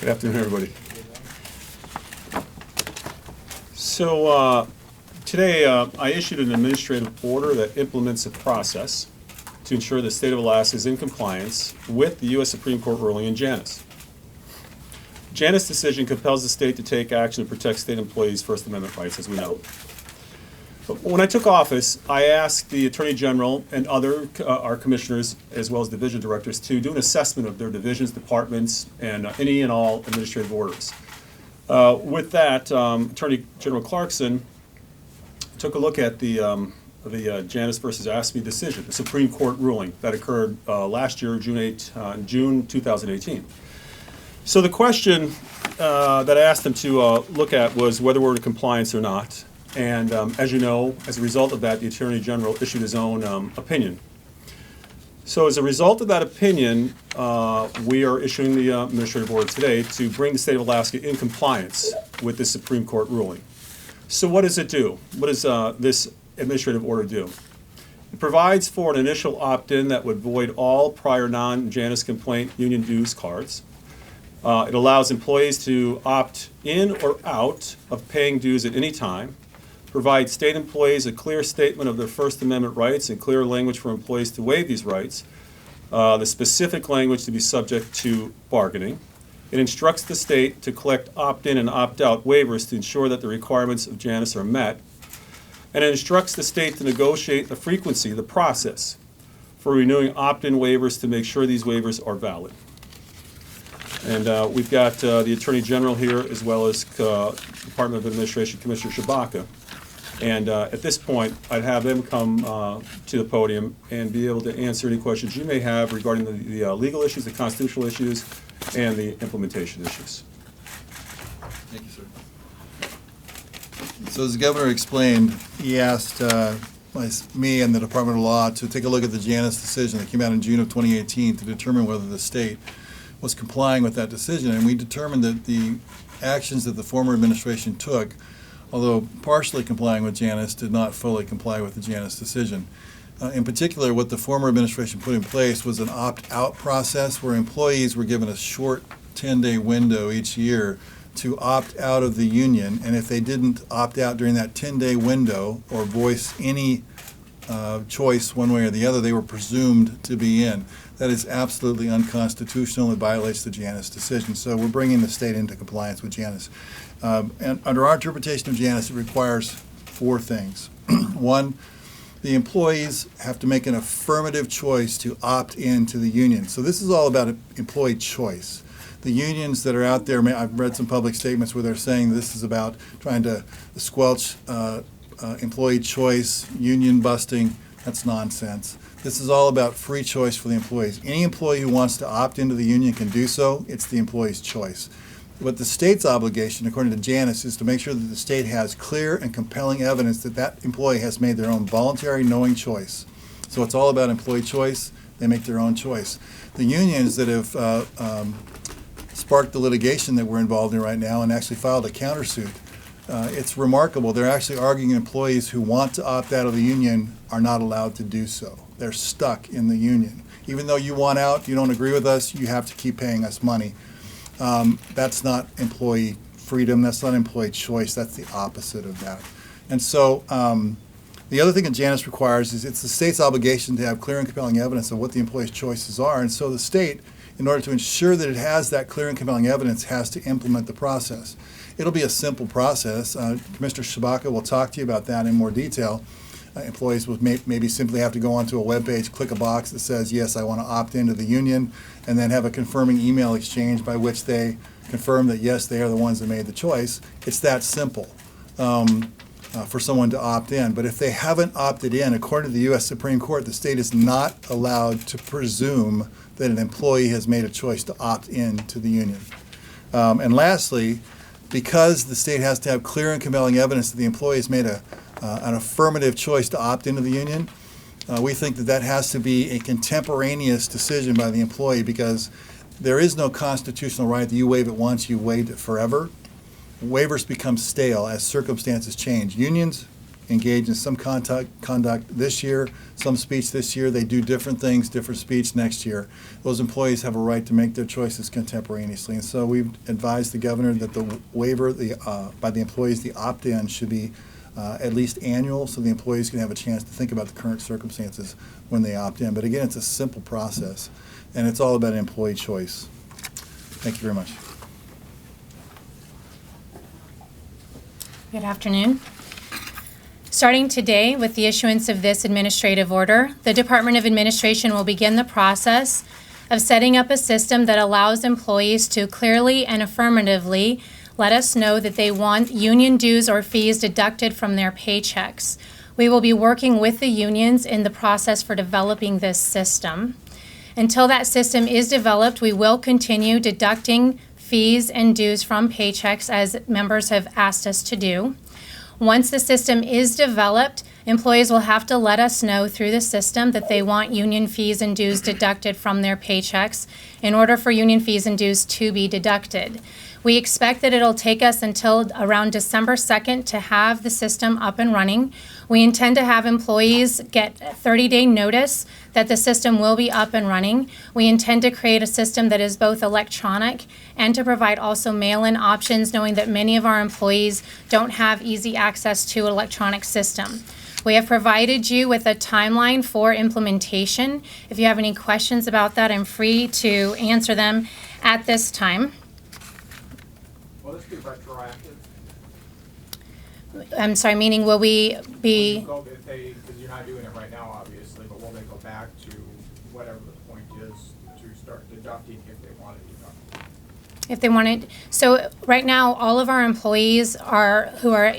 Good afternoon, everybody. So today I issued an administrative order that implements a process to ensure the state of Alaska is in compliance with the U.S. Supreme Court ruling in Janus. Janus decision compels the state to take action to protect state employees' First Amendment rights, as we know. But when I took office, I asked the Attorney General and our commissioners, as well as division directors, to do an assessment of their divisions, departments, and any and all administrative orders. With that, Attorney General Clarkson took a look at the Janus versus AFSCME decision, the Supreme Court ruling that occurred last year, June 2018. So the question that I asked them to look at was whether we're in compliance or not. And as you know, as a result of that, the Attorney General issued his own opinion. So as a result of that opinion, we are issuing the administrative order today to bring the state of Alaska in compliance with the Supreme Court ruling. So what does it do? What does this administrative order do? It provides for an initial opt-in that would void all prior non-Janus complaint union dues cards. It allows employees to opt in or out of paying dues at any time. Provide state employees a clear statement of their First Amendment rights and clear language for employees to waive these rights, the specific language to be subject to bargaining. It instructs the state to collect opt-in and opt-out waivers to ensure that the requirements of Janus are met. And it instructs the state to negotiate the frequency, the process, for renewing opt-in waivers to make sure these waivers are valid. And we've got the Attorney General here, as well as Department of Administration Commissioner Shabaka. And at this point, I'd have them come to the podium and be able to answer any questions you may have regarding the legal issues, the constitutional issues, and the implementation issues. Thank you, sir. So as the governor explained, he asked me and the Department of Law to take a look at the Janus decision that came out in June of 2018 to determine whether the state was complying with that decision. And we determined that the actions that the former administration took, although partially complying with Janus, did not fully comply with the Janus decision. In particular, what the former administration put in place was an opt-out process where employees were given a short 10-day window each year to opt out of the union, and if they didn't opt out during that 10-day window or voice any choice one way or the other, they were presumed to be in. That is absolutely unconstitutional. It violates the Janus decision. So we're bringing the state into compliance with Janus. And under our interpretation of Janus, it requires four things. One, the employees have to make an affirmative choice to opt into the union. So this is all about employee choice. The unions that are out there, I've read some public statements where they're saying this is about trying to squelch employee choice, union busting. That's nonsense. This is all about free choice for the employees. Any employee who wants to opt into the union can do so. It's the employee's choice. What the state's obligation, according to Janus, is to make sure that the state has clear and compelling evidence that that employee has made their own voluntary, knowing choice. So it's all about employee choice. They make their own choice. The unions that have sparked the litigation that we're involved in right now and actually filed a countersuit, it's remarkable. They're actually arguing employees who want to opt out of the union are not allowed to do so. They're stuck in the union. Even though you want out, you don't agree with us, you have to keep paying us money. That's not employee freedom. That's not employee choice. That's the opposite of that. And so the other thing that Janus requires is it's the state's obligation to have clear and compelling evidence of what the employee's choices are. And so the state, in order to ensure that it has that clear and compelling evidence, has to implement the process. It'll be a simple process. Commissioner Shabaka will talk to you about that in more detail. Employees will maybe simply have to go onto a web page, click a box that says, yes, I want to opt into the union, and then have a confirming email exchange by which they confirm that, yes, they are the ones that made the choice. It's that simple for someone to opt in. But if they haven't opted in, according to the U.S. Supreme Court, the state is not allowed to presume that an employee has made a choice to opt in to the union. And lastly, because the state has to have clear and compelling evidence that the employee has made an affirmative choice to opt into the union, we think that that has to be a contemporaneous decision by the employee, because there is no constitutional right that you waive it once, you waived it forever. Waivers become stale as circumstances change. Unions engage in some conduct this year, some speech this year. They do different things, different speech next year. Those employees have a right to make their choices contemporaneously. And so we've advised the governor that the waiver by the employees, the opt-in, should be at least annual, so the employees can have a chance to think about the current circumstances when they opt in. But again, it's a simple process, and it's all about employee choice. Thank you very much. Good afternoon. Starting today with the issuance of this administrative order, the Department of Administration will begin the process of setting up a system that allows employees to clearly and affirmatively let us know that they want union dues or fees deducted from their paychecks. We will be working with the unions in the process for developing this system. Until that system is developed, we will continue deducting fees and dues from paychecks as members have asked us to do. Once the system is developed, employees will have to let us know through the system that they want union fees and dues deducted from their paychecks in order for union fees and dues to be deducted. We expect that it'll take us until around December 2nd to have the system up and running. We intend to have employees get a 30-day notice that the system will be up and running. We intend to create a system that is both electronic and to provide also mail-in options, knowing that many of our employees don't have easy access to an electronic system. We have provided you with a timeline for implementation. If you have any questions about that, I'm free to answer them at this time. Will this be retroactive? I'm sorry, meaning will we be, Because you're not doing it right now, obviously, but will they go back to whatever the point is to start deducting if they want to deduct? if they wanted, so right now, all of our employees who are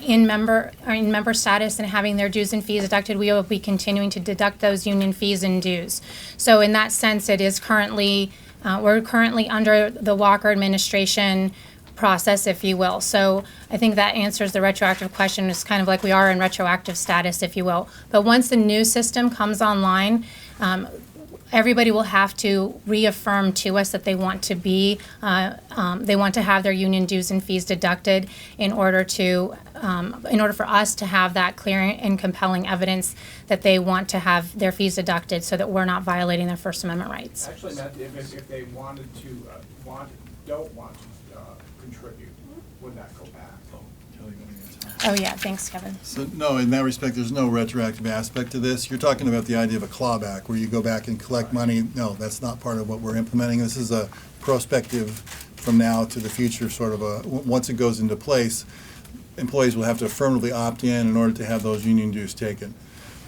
in member status and having their dues and fees deducted, we will be continuing to deduct those union fees and dues. So in that sense, it is currently, we're currently under the Walker administration process, if you will. So I think that answers the retroactive question. It's kind of like we are in retroactive status, if you will. But once the new system comes online, everybody will have to reaffirm to us that they want to be, they want to have their union dues and fees deducted in order for us to have that clear and compelling evidence that they want to have their fees deducted so that we're not violating their First Amendment rights. Actually, Matt, if they wanted to, don't want to contribute, would that go back? Oh, yeah, thanks, Kevin. So, no, in that respect, there's no retroactive aspect to this. You're talking about the idea of a clawback, where you go back and collect money. No, that's not part of what we're implementing. This is a prospective from now to the future, sort of once it goes into place, employees will have to affirmatively opt in order to have those union dues taken.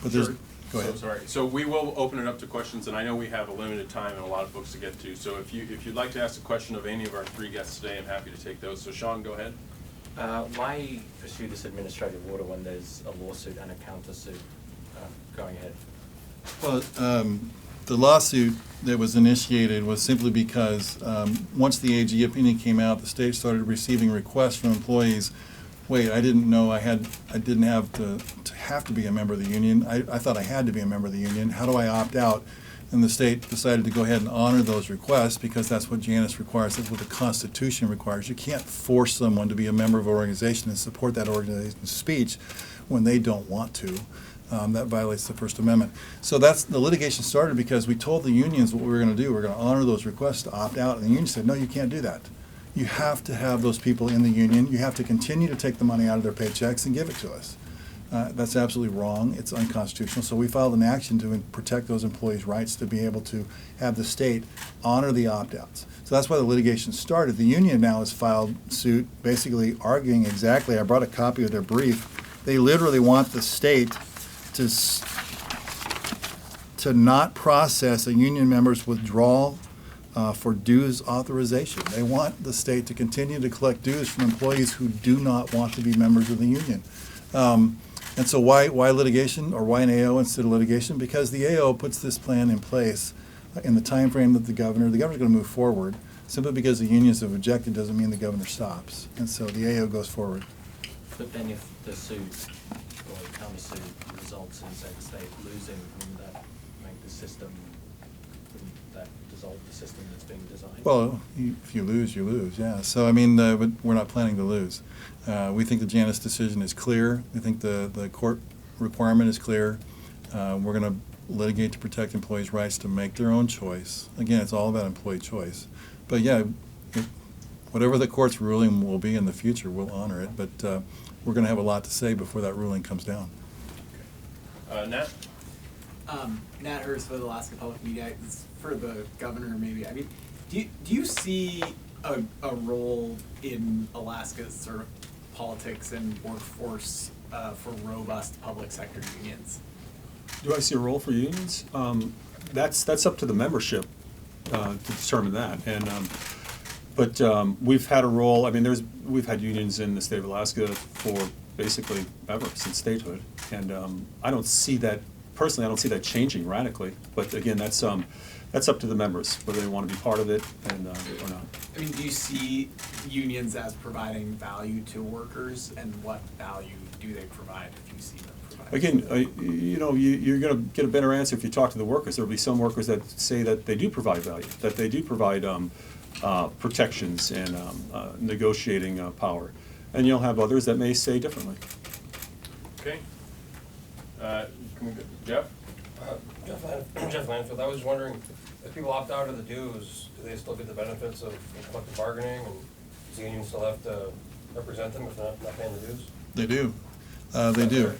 But there's, Sure. go ahead. So sorry. So we will open it up to questions, and I know we have a limited time and a lot of books to get to. So if you'd like to ask a question of any of our three guests today, I'm happy to take those. So Sean, go ahead. Why pursue this administrative order when there's a lawsuit and a countersuit going ahead? Well, the lawsuit that was initiated was simply because once the AG opinion came out, the state started receiving requests from employees. Wait, I didn't know I didn't have to be a member of the union. I thought I had to be a member of the union. How do I opt out? And the state decided to go ahead and honor those requests because that's what Janus requires, that's what the Constitution requires. You can't force someone to be a member of an organization and support that organization's speech when they don't want to. That violates the First Amendment. So that's the litigation started because we told the unions what we were going to do. We're going to honor those requests to opt out, and the union said, no, you can't do that. You have to have those people in the union. You have to continue to take the money out of their paychecks and give it to us. That's absolutely wrong. It's unconstitutional. So we filed an action to protect those employees' rights to be able to have the state honor the opt-outs. So that's why the litigation started. The union now has filed suit basically arguing exactly, I brought a copy of their brief. They literally want the state to not process a union member's withdrawal for dues authorization. They want the state to continue to collect dues from employees who do not want to be members of the union. And so why litigation, or why an AO instead of litigation? Because the AO puts this plan in place in the time frame that the governor's going to move forward. Simply because the unions have objected doesn't mean the governor stops. And so the AO goes forward. But then if the suit or the countersuit results in, say, the state losing, wouldn't that make the system, wouldn't that just resolve the system that's being designed? Well, if you lose, you lose, yeah. So, I mean, but we're not planning to lose. We think the Janus decision is clear. We think the court requirement is clear. We're going to litigate to protect employees' rights to make their own choice. Again, it's all about employee choice. But yeah, whatever the court's ruling will be in the future, we'll honor it. But we're going to have a lot to say before that ruling comes down. Nat? Nat Hurst with Alaska Public Media. It's for the governor, maybe. I mean, do you see a role in Alaska's sort of politics and workforce for robust public sector unions? Do I see a role for unions? That's up to the membership to determine that. And but we've had a role. I mean, we've had unions in the state of Alaska for basically ever since statehood, and I don't see that personally. I don't see that changing radically. But again, that's up to the members whether they want to be part of it and or not. I mean, do you see unions as providing value to workers, and what value do they provide if you see them providing? Again, you're going to get a better answer if you talk to the workers. There will be some workers that say that they do provide value, that they do provide protections and negotiating power. And you'll have others that may say differently. Okay. Can we go, Jeff? Jeff Lanfield, I was wondering, if people opt out of the dues, do they still get the benefits of collective bargaining, and does the union still have to represent them if they're not paying the dues? They do. They do.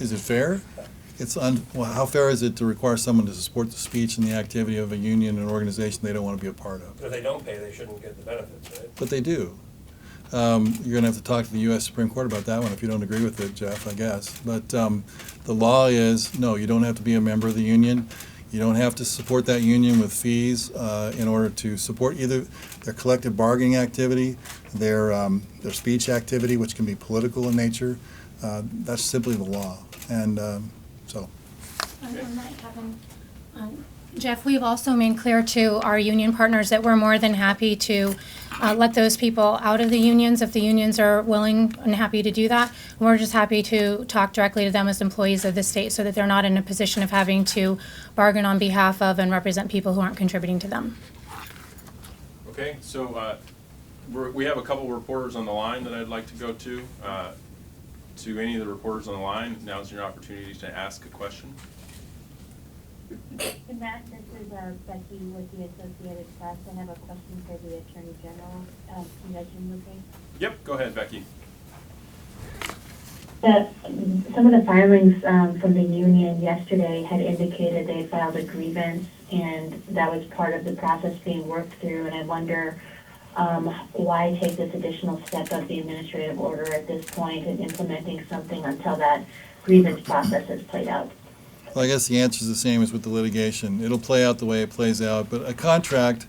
Is it fair? Well, how fair is it to require someone to support the speech and the activity of a union and organization they don't want to be a part of? But if they don't pay, they shouldn't get the benefits, right? But they do. You're going to have to talk to the U.S. Supreme Court about that one if you don't agree with it, Jeff, I guess. But the law is, no, you don't have to be a member of the union. You don't have to support that union with fees in order to support either their collective bargaining activity, their speech activity, which can be political in nature. That's simply the law. And so. On that, Kevin, Jeff, we've also made clear to our union partners that we're more than happy to let those people out of the unions if the unions are willing and happy to do that. We're just happy to talk directly to them as employees of the state so that they're not in a position of having to bargain on behalf of and represent people who aren't contributing to them. Okay, so we have a couple reporters on the line that I'd like to go to. To any of the reporters on the line, now's your opportunity to ask a question. Hey Matt, this is Becky with the Associated Press. I have a question for the Attorney General. Can you guys hear me okay? Yep, go ahead, Becky. Some of the filings from the union yesterday had indicated they filed a grievance, and that was part of the process being worked through. And I wonder why take this additional step of the administrative order at this point and implementing something until that grievance process has played out? Well, I guess the answer is the same as with the litigation. It'll play out the way it plays out, but a contract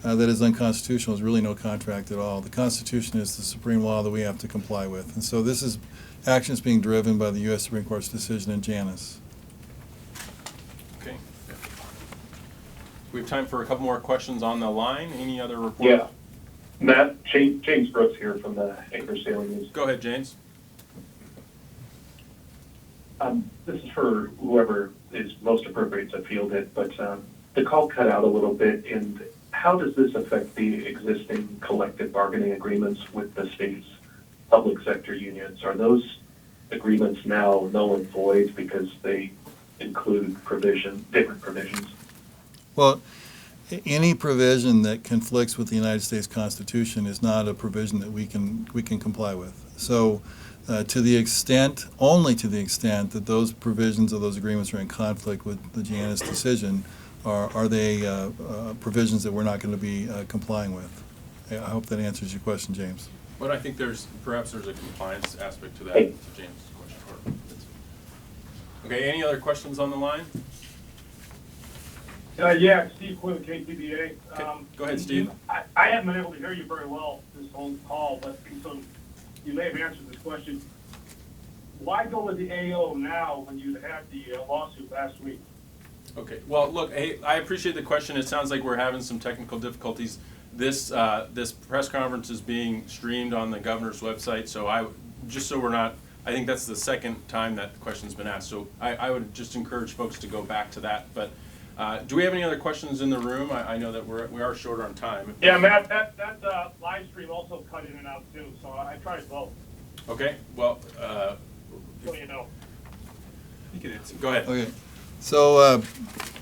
that is unconstitutional is really no contract at all. The Constitution is the supreme law that we have to comply with. And so this is actions being driven by the U.S. Supreme Court's decision in Janus. Okay. We have time for a couple more questions on the line. Any other reporters? Yeah. Matt, James Brooks here from the Anchorage Daily News. Go ahead, James. This is for whoever is most appropriate to field it, but the call cut out a little bit. And how does this affect the existing collective bargaining agreements with the state's public sector unions? Are those agreements now null and void because they include different provisions? Well, any provision that conflicts with the United States Constitution is not a provision that we can comply with. So to the extent, only to the extent that those provisions of those agreements are in conflict with the Janus decision, are they provisions that we're not going to be complying with. I hope that answers your question, James. But I think perhaps there's a compliance aspect to that, Hey. to James' question. Okay, any other questions on the line? Yeah, Steve Quinn with KTBA. Okay, go ahead, Steve. I haven't been able to hear you very well this whole call, but so you may have answered this question. Why go with the AO now when you had the lawsuit last week? Okay, well, look, hey, I appreciate the question. It sounds like we're having some technical difficulties. This press conference is being streamed on the governor's website, so I think that's the second time that question's been asked. So I would just encourage folks to go back to that. But Do we have any other questions in the room? I know that we are short on time. Yeah, Matt, that live stream also cut in and out too, so I tried both, Okay, well, so you know. You can answer. go ahead. Okay, so,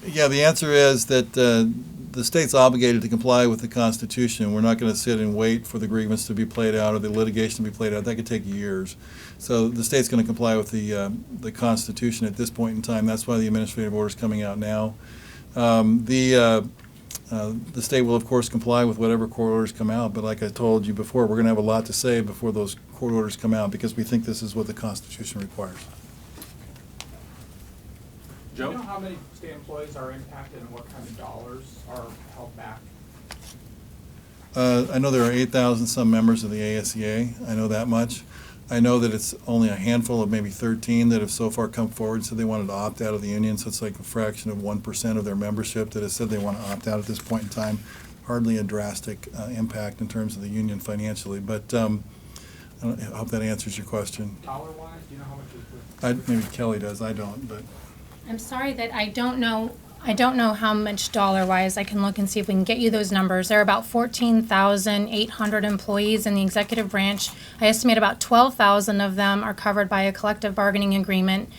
yeah, the answer is that the state's obligated to comply with the Constitution. We're not going to sit and wait for the grievance to be played out or the litigation to be played out. That could take years. So the state's going to comply with the Constitution at this point in time. That's why the administrative order is coming out now. The state will, of course, comply with whatever court orders come out, but like I told you before, we're going to have a lot to say before those court orders come out because we think this is what the Constitution requires. Do you Joe? know how many state employees are impacted and what kind of dollars are held back? I know there are 8,000 some members of the ASEA. I know that much. I know that it's only a handful of maybe 13 that have so far come forward and said they wanted to opt out of the union, so it's like a fraction of 1% of their membership that has said they want to opt out at this point in time. Hardly a drastic impact in terms of the union financially, but I hope that answers your question. Dollar-wise, do you know how much is Maybe Kelly does, I don't, but. I'm sorry that I don't know how much dollar-wise. I can look and see if we can get you those numbers. There are about 14,800 employees in the executive branch. I estimate about 12,000 of them are covered by a collective bargaining agreement.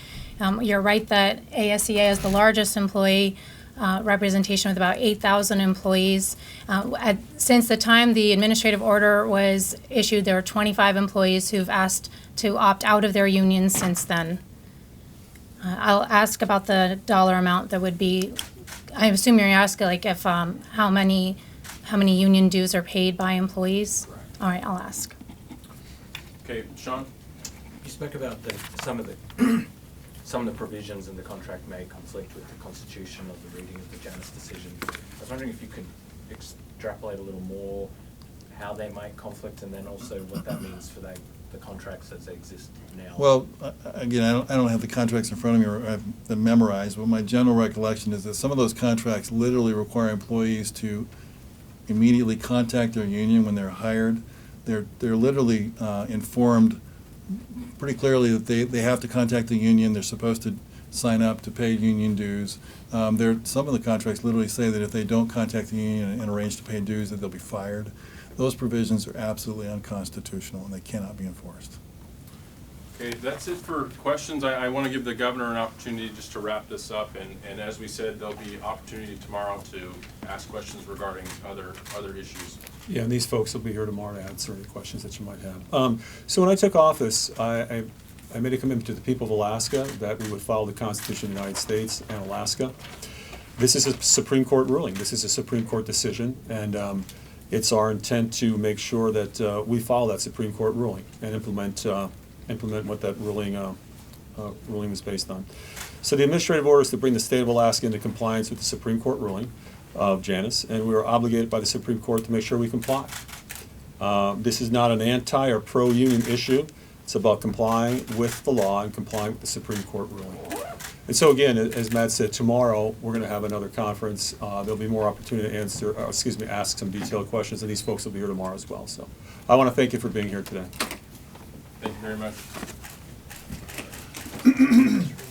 You're right that ASEA is the largest employee representation with about 8,000 employees. Since the time the administrative order was issued, there are 25 employees who've asked to opt out of their unions since then. I'll ask about the dollar amount that would be, I assume you're asking like if, how many union dues are paid by employees? All right, I'll ask. Okay, Sean? You spoke about some of the provisions in the contract may conflict with the Constitution of the reading of the Janus decision. I was wondering if you could extrapolate a little more how they might conflict and then also what that means for the contracts as they exist now. Well, again, I don't have the contracts in front of me or have them memorized, but my general recollection is that some of those contracts literally require employees to immediately contact their union when they're hired. They're literally informed pretty clearly that they have to contact the union. They're supposed to sign up to pay union dues. Some of the contracts literally say that if they don't contact the union and arrange to pay dues, that they'll be fired. Those provisions are absolutely unconstitutional and they cannot be enforced. Okay, that's it for questions. I want to give the governor an opportunity just to wrap this up, and as we said, there'll be opportunity tomorrow to ask questions regarding other issues. Yeah, and these folks will be here tomorrow to answer any questions that you might have. So when I took office, I made a commitment to the people of Alaska that we would follow the Constitution of the United States and Alaska. This is a Supreme Court ruling. This is a Supreme Court decision, and it's our intent to make sure that we follow that Supreme Court ruling and implement what that ruling was based on. So the administrative order is to bring the state of Alaska into compliance with the Supreme Court ruling of Janus, and we are obligated by the Supreme Court to make sure we comply. This is not an anti or pro-union issue. It's about complying with the law and complying with the Supreme Court ruling. And so again, as Matt said, tomorrow we're going to have another conference. There'll be more opportunity to ask some detailed questions, and these folks will be here tomorrow as well. So I want to thank you for being here today. Thank you very much.